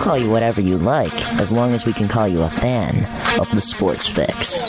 call you whatever you like, as long as we can call you a fan of the Sports Fix.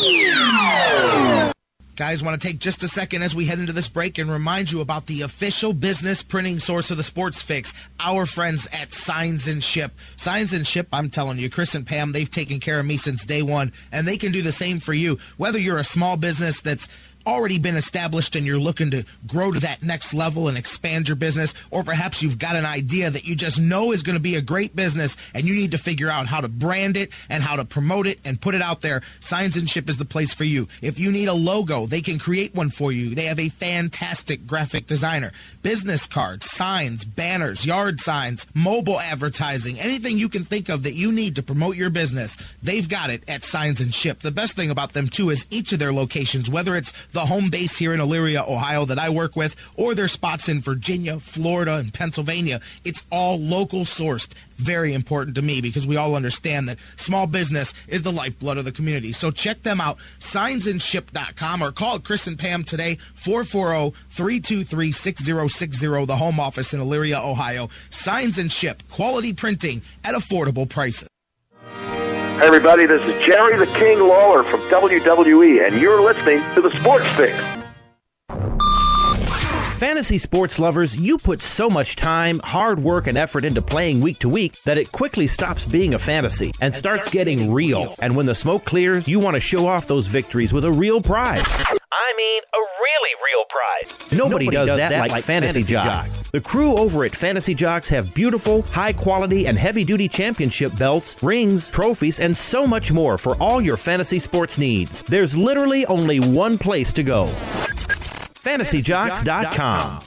Guys, want to take just a second as we head into this break and remind you about the official business printing source of the Sports Fix, our friends at Signs and Ship. Signs and Ship, I'm telling you, Chris and Pam, they've taken care of me since day one, and they can do the same for you. Whether you're a small business that's already been established and you're looking to grow to that next level and expand your business, or perhaps you've got an idea that you just know is going to be a great business and you need to figure out how to brand it and how to promote it and put it out there, Signs and Ship is the place for you. If you need a logo, they can create one for you. They have a fantastic graphic designer. Business cards, signs, banners, yard signs, mobile advertising, anything you can think of that you need to promote your business, they've got it at Signs and Ship. The best thing about them, too, is each of their locations, whether it's the home base here in Elyria, Ohio that I work with, or their spots in Virginia, Florida, and Pennsylvania, it's all local sourced. Very important to me because we all understand that small business is the lifeblood of the community. So check them out, signsandship.com, or call Chris and Pam today, 440-323-6060, the home office in Elyria, Ohio. Signs and Ship, quality printing at affordable prices. Hey everybody, this is Jerry the King Lawler from WWE, and you're listening to the Sports Fix. Fantasy sports lovers, you put so much time, hard work, and effort into playing week to week that it quickly stops being a fantasy and starts getting real. And when the smoke clears, you want to show off those victories with a real prize. I mean, a really real prize. Nobody does that like Fantasy Jocks. The crew over at Fantasy Jocks have beautiful, high-quality, and heavy-duty championship belts, rings, trophies, and so much more for all your fantasy sports needs. There's literally only one place to go. FantasyJocks.com.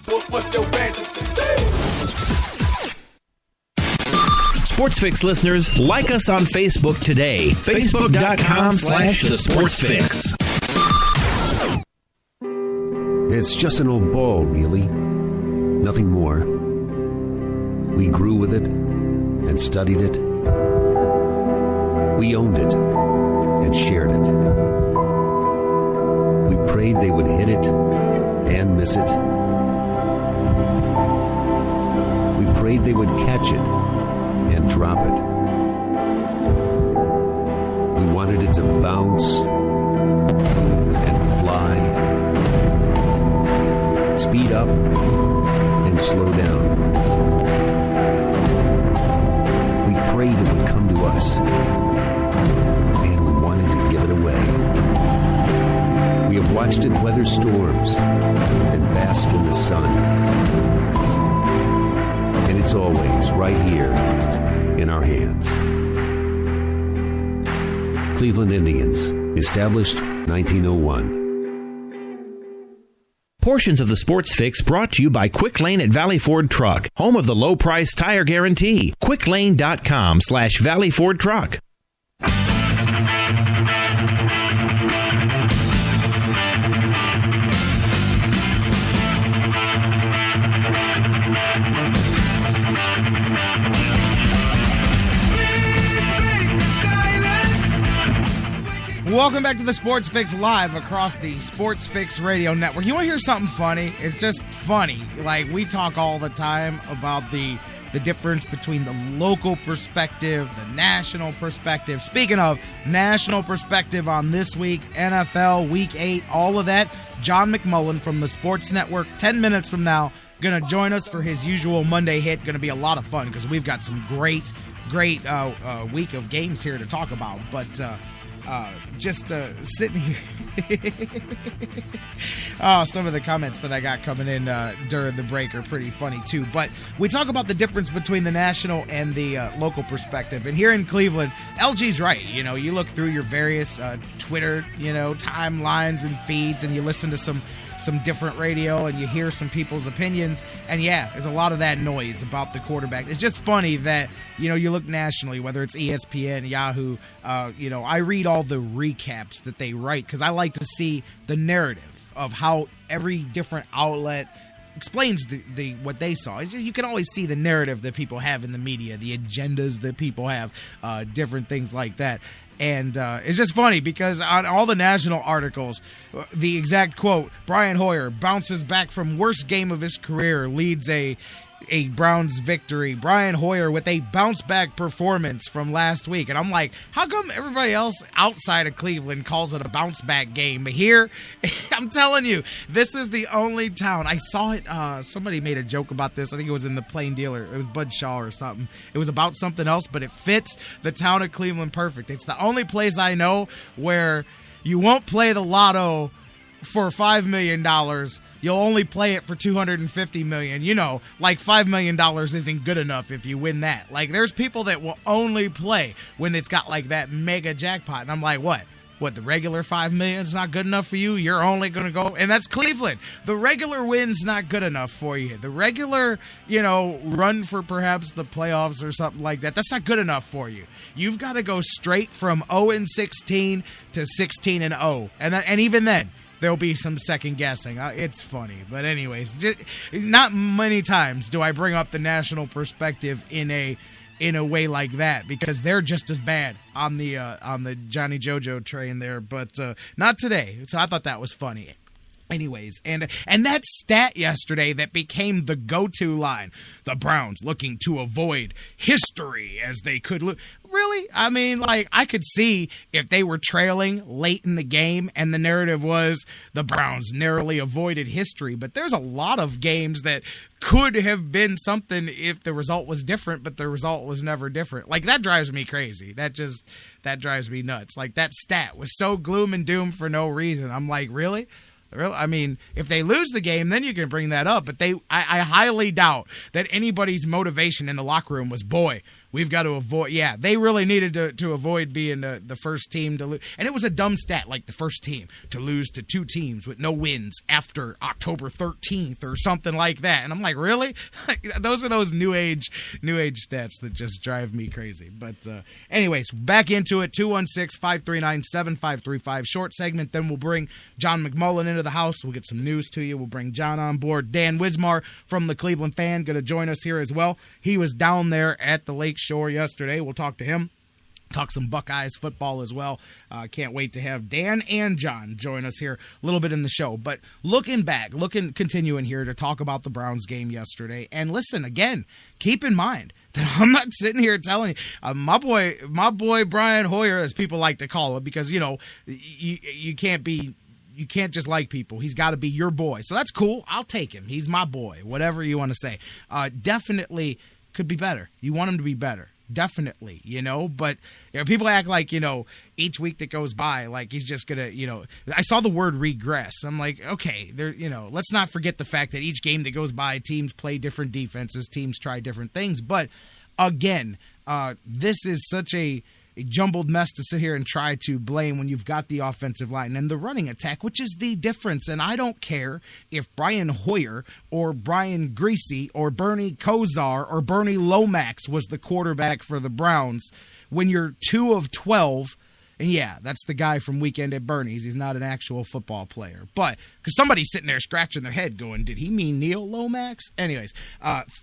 SportsFix listeners, like us on Facebook today. Facebook.com/The SportsFix. It's just an old ball, really. Nothing more. We grew with it and studied it. We owned it and shared it. We prayed they would hit it and miss it. We prayed they would catch it and drop it. We wanted it to bounce and fly, speed up and slow down. We prayed it would come to us, and we wanted to give it away. We have watched it weather storms and bask in the sun. And it's always right here in our hands. Cleveland Indians, established 1901. Portions of the Sports Fix brought to you by Quick Lane at Valley Ford Truck, home of the low price tire guarantee. QuickLane.com/Valley Ford Truck. Welcome back to the Sports Fix live across the Sports Fix Radio Network. You want to hear something funny? It's just funny. Like, we talk all the time about the difference between the local perspective, the national perspective. Speaking of national perspective on this week, NFL, Week 8, all of that, John McMullen from the Sports Network, 10 minutes from now, going to join us for his usual Monday hit. Going to be a lot of fun because we've got some great week of games here to talk about. But just sitting here. Oh, some of the comments that I got coming in during the break are pretty funny too. But we talk about the difference between the national and the local perspective. And here in Cleveland, LG's right. You know, you look through your various Twitter, timelines and feeds, and you listen to some different radio and you hear some people's opinions. And yeah, there's a lot of that noise about the quarterback. It's just funny that, you look nationally, whether it's ESPN, Yahoo, I read all the recaps that they write because I like to see the narrative of how every different outlet explains what they saw. You can always see the narrative that people have in the media, the agendas that people have, different things like that. And it's just funny because on all the national articles, the exact quote, Brian Hoyer bounces back from worst game of his career, leads a a Browns victory. Brian Hoyer with a bounce-back performance from last week. And I'm like, how come everybody else outside of Cleveland calls it a bounce-back game? But here, I'm telling you, this is the only town. I saw it. Somebody made a joke about this. I think it was in the Plain Dealer. It was Bud Shaw or something. It was about something else, but it fits the town of Cleveland perfect. It's the only place I know where you won't play the lotto for $5 million. You'll only play it for $250 million. You know, like $5 million isn't good enough if you win that. Like, there's people that will only play when it's got like that mega jackpot. And I'm like, what? What, the regular $5 million is not good enough for you? You're only going to go, and that's Cleveland. The regular win's not good enough for you. The regular, run for perhaps the playoffs or something like that, that's not good enough for you. You've got to go straight from 0-16 to 16-0. And even then, there'll be some second guessing. It's funny. But anyways, not many times do I bring up the national perspective in a way like that, because they're just as bad on the Johnny JoJo train there, but not today. So I thought that was funny. Anyways, and that stat yesterday that became the go-to line, the Browns looking to avoid history as they could look. Really? I mean, like, I could see if they were trailing late in the game and the narrative was the Browns narrowly avoided history. But there's a lot of games that could have been something if the result was different, but the result was never different. Like, that drives me crazy. That drives me nuts. Like, that stat was so gloom and doom for no reason. I'm like, really? I mean, if they lose the game, then you can bring that up. But I highly doubt that anybody's motivation in the locker room was, boy, we've got to avoid. Yeah, they really needed to avoid being the first team to lose. And it was a dumb stat, like the first team to lose to two teams with no wins after October 13th or something like that. And I'm like, really? Those are those new age stats that just drive me crazy. But anyways, back into it. 216-539-7535. Short segment. Then we'll bring John McMullen into the house. We'll get some news to you. We'll bring John on board. Dan Wismar from the Cleveland Fan going to join us here as well. He was down there at the Lake Shore yesterday. We'll talk to him. Talk some Buckeyes football as well. Can't wait to have Dan and John join us here a little bit in the show. But continuing here to talk about the Browns game yesterday. And listen, again, keep in mind that I'm not sitting here telling you, my boy Brian Hoyer, as people like to call him, because, you can't just like people. He's got to be your boy. So that's cool. I'll take him. He's my boy, whatever you want to say. Definitely could be better. You want him to be better. Definitely, but people act like, each week that goes by, like he's just going to, I saw the word regress. I'm like, okay, let's not forget the fact that each game that goes by, teams play different defenses, teams try different things. But again, this is such a jumbled mess to sit here and try to blame when you've got the offensive line and the running attack, which is the difference. And I don't care if Brian Hoyer or Brian Greasy or Bernie Kosar or Bernie Lomax was the quarterback for the Browns when you're 2 of 12. And yeah, that's the guy from Weekend at Bernie's. He's not an actual football player. But because somebody's sitting there scratching their head going, did he mean Neil Lomax? Anyways,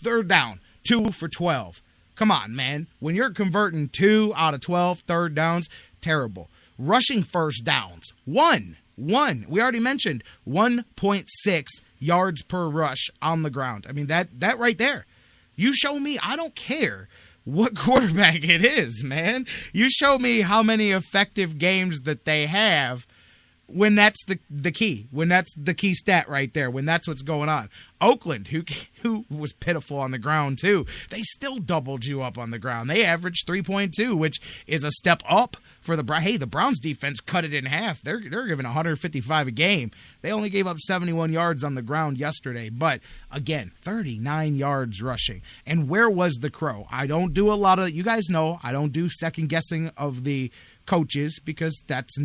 third down, 2 for 12. Come on, man. When you're converting 2 out of 12 third downs, terrible. Rushing first downs, 1. We already mentioned 1.6 yards per rush on the ground. I mean, that right there. You show me, I don't care what quarterback it is, man. You show me how many effective games that they have when that's the key, when that's the key stat right there, when that's what's going on. Oakland, who was pitiful on the ground too, they still doubled you up on the ground. They averaged 3.2, which is a step up for the Browns. Hey, the Browns defense cut it in half. They're giving 155 a game. They only gave up 71 yards on the ground yesterday, but again, 39 yards rushing. And where was the crow? I don't do a lot of, you guys know, I don't do second guessing of the coaches because that's,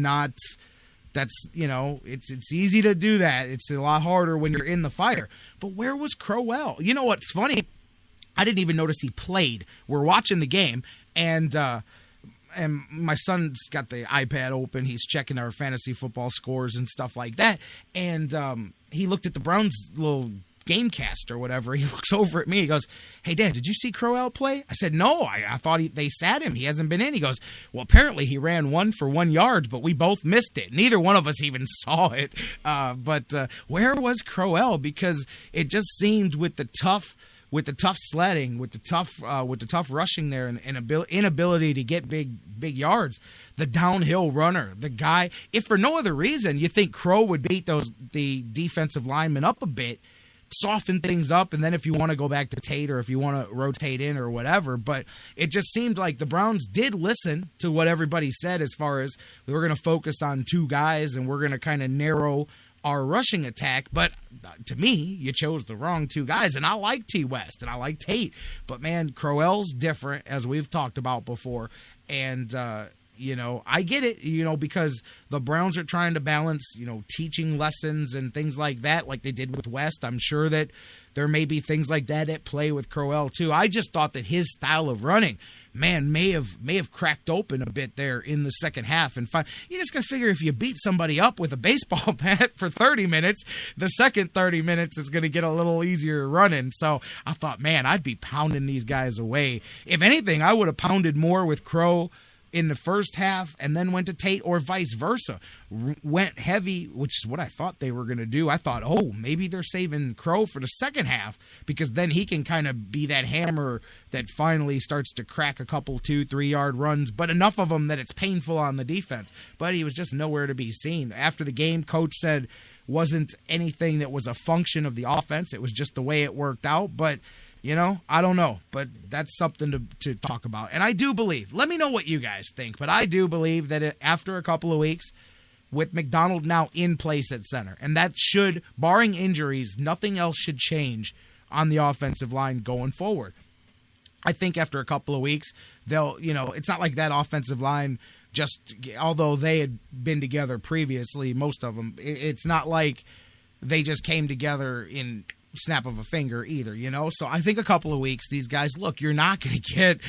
it's easy to do that. It's a lot harder when you're in the fire. But where was Crowell? You know what's funny? I didn't even notice he played. We're watching the game, and my son's got the iPad open. He's checking our fantasy football scores and stuff like that. And he looked at the Browns' little Gamecast or whatever. He looks over at me. He goes, "Hey, Dad, did you see Crowell play?" I said, "No, I thought they sat him. He hasn't been in." He goes, "Well, apparently he ran 1 for 1 yard, but we both missed it. Neither one of us even saw it." But where was Crowell? Because it just seemed with the tough with the tough sledding, with the tough rushing there, and inability to get big yards, the downhill runner, the guy, if for no other reason, you think Crow would beat the defensive linemen up a bit, soften things up, and then if you want to go back to Tate or if you want to rotate in or whatever. But it just seemed like the Browns did listen to what everybody said as far as we're going to focus on two guys and we're going to kind of narrow our rushing attack. But to me, you chose the wrong two guys, and I like T. West and I like Tate, but man, Crowell's different, as we've talked about before, and I get it, because the Browns are trying to balance, teaching lessons and things like that, like they did with West. I'm sure that there may be things like that at play with Crowell too. I just thought that his style of running, man, may have cracked open a bit there in the second half. And you just got to figure if you beat somebody up with a baseball bat for 30 minutes, the second 30 minutes is going to get a little easier running. So I thought, man, I'd be pounding these guys away. If anything, I would have pounded more with Crow in the first half and then went to Tate, or vice versa. Went heavy, which is what I thought they were going to do. I thought, maybe they're saving Crow for the second half because then he can kind of be that hammer that finally starts to crack a couple 2-3 yard runs, but enough of them that it's painful on the defense. But he was just nowhere to be seen. After the game, coach said wasn't anything that was a function of the offense. It was just the way it worked out. But I don't know, but that's something to talk about. And I do believe, let me know what you guys think, but I do believe that after a couple of weeks, with McDonald now in place at center, and that should, barring injuries, nothing else should change on the offensive line going forward. I think after a couple of weeks, they'll, it's not like that offensive line although they had been together previously, most of them, it's not like they just came together in snap of a finger either, So I think a couple of weeks, these guys, look, you're not going to get,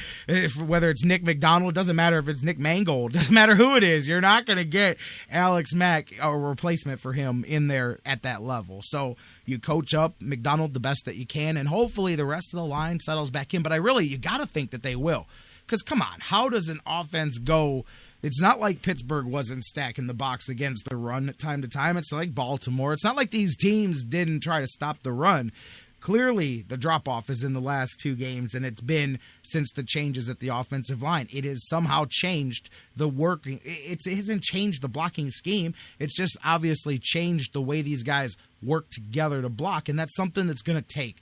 whether it's Nick McDonald, doesn't matter if it's Nick Mangold, doesn't matter who it is, you're not going to get Alex Mack, a replacement for him in there at that level. So you coach up McDonald the best that you can, and hopefully the rest of the line settles back in. But you got to think that they will. Because come on, how does an offense go? It's not like Pittsburgh wasn't stacking the box against the run time to time. It's like Baltimore. It's not like these teams didn't try to stop the run. Clearly, the drop-off is in the last two games, and it's been since the changes at the offensive line. It has somehow changed the working. It hasn't changed the blocking scheme. It's just obviously changed the way these guys work together to block, and that's something that's going to take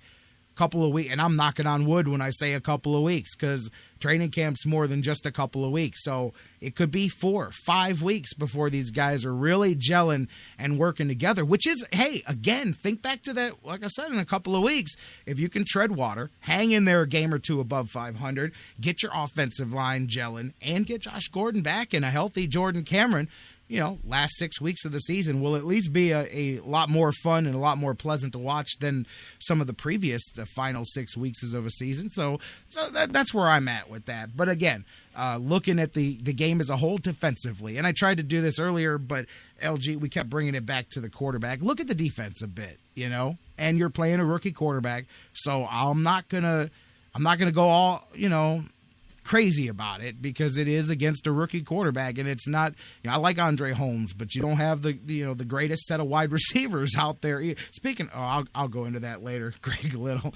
couple of weeks, and I'm knocking on wood when I say a couple of weeks, because training camp's more than just a couple of weeks. So it could be 4-5 weeks before these guys are really gelling and working together, which is, hey, again, think back to that, like I said, in a couple of weeks, if you can tread water, hang in there a game or two above 500, get your offensive line gelling, and get Josh Gordon back and a healthy Jordan Cameron, last 6 weeks of the season will at least be a lot more fun and a lot more pleasant to watch than some of the previous final 6 weeks of a season. So that's where I'm at with that. But again, looking at the game as a whole defensively, and I tried to do this earlier, but LG, we kept bringing it back to the quarterback. Look at the defense a bit, and you're playing a rookie quarterback. So I'm not gonna go all, crazy about it, because it is against a rookie quarterback, and it's not, I like Andre Holmes, but you don't have the greatest set of wide receivers out there. Speaking, I'll go into that later. Greg Little,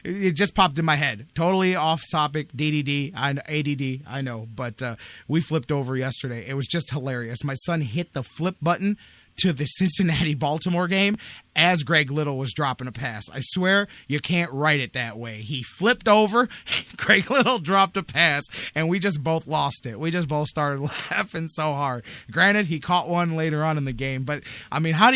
it just popped in my head, totally off topic. ADD, I know, but we flipped over yesterday. It was just hilarious. My son hit the flip button to the Cincinnati-Baltimore game as Greg Little was dropping a pass. I swear you can't write it that way. He flipped over, Greg Little dropped a pass, and we just both lost it. We just both started laughing so hard. Granted, he caught one later on in the game, but, how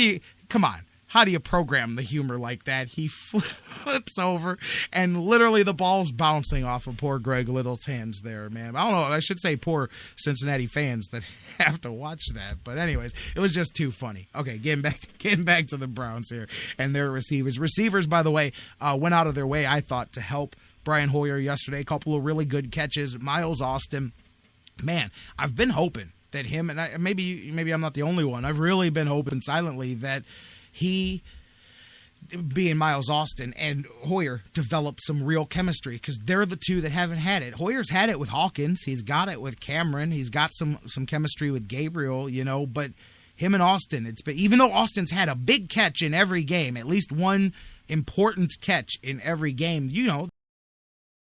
do you program the humor like that? He flips over, and literally the ball's bouncing off of poor Greg Little's hands there, man. I don't know. I should say poor Cincinnati fans that have to watch that. But anyways, it was just too funny. Okay, getting back to the Browns here and their receivers. Receivers, by the way, went out of their way, I thought, to help Brian Hoyer yesterday. A couple of really good catches. Miles Austin, man, I've been hoping that him, and maybe I'm not the only one, I've really been hoping silently that he, being Miles Austin, and Hoyer develop some real chemistry, because they're the two that haven't had it. Hoyer's had it with Hawkins. He's got it with Cameron. He's got some chemistry with Gabriel, but him and Austin, it's been, even though Austin's had a big catch in every game, at least one important catch in every game. You know,